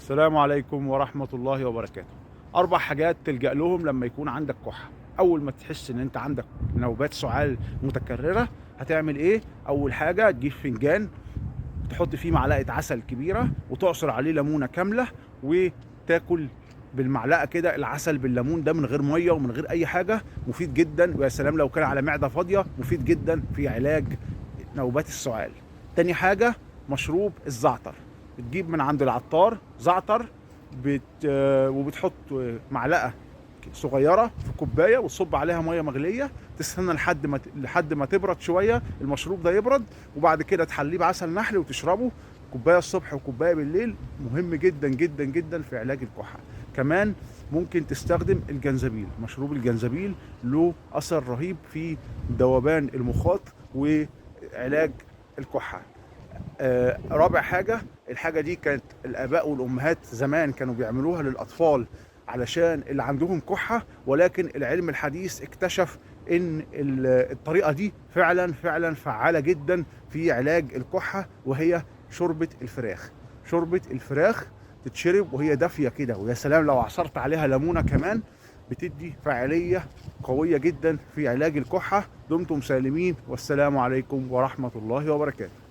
السلام عليكم ورحمة الله وبركاته. 4 حاجات تلجأ لهم لما يكون عندك كحة. أول ما تحس إن أنت عندك نوبات سعال متكررة هتعمل إيه؟ أول حاجة تجيب فنجان تحط فيه معلقة عسل كبيرة وتعصر عليه ليمونة كاملة وتاكل بالمعلقة كده العسل بالليمون ده من غير مية ومن غير أي حاجة. مفيد جدا، ويا سلام لو كان على معدة فاضية، مفيد جدا في علاج نوبات السعال. تاني حاجة مشروب الزعتر. بتجيب من عند العطار زعتر وبتحط معلقة صغيرة في كوباية وتصب عليها مية مغلية، تستنى لحد ما تبرد شوية، المشروب ده يبرد، وبعد كده تحليه بعسل نحل وتشربه كوباية الصبح وكوباية بالليل. مهم جدا جدا جدا في علاج الكحة. كمان ممكن تستخدم الجنزبيل. مشروب الجنزبيل له أثر رهيب في ذوبان المخاط وعلاج الكحة. رابع حاجة، الحاجة دي كانت الآباء والأمهات زمان كانوا بيعملوها للأطفال علشان اللي عندهم كحة، ولكن العلم الحديث اكتشف إن الطريقة دي فعلا فعلا فعالة جدا في علاج الكحة، وهي شوربة الفراخ. شوربة الفراخ تتشرب وهي دافية كده، ويا سلام لو عصرت عليها ليمونة كمان، بتدي فاعلية قوية جدا في علاج الكحة. دمتم سالمين، والسلام عليكم ورحمة الله وبركاته.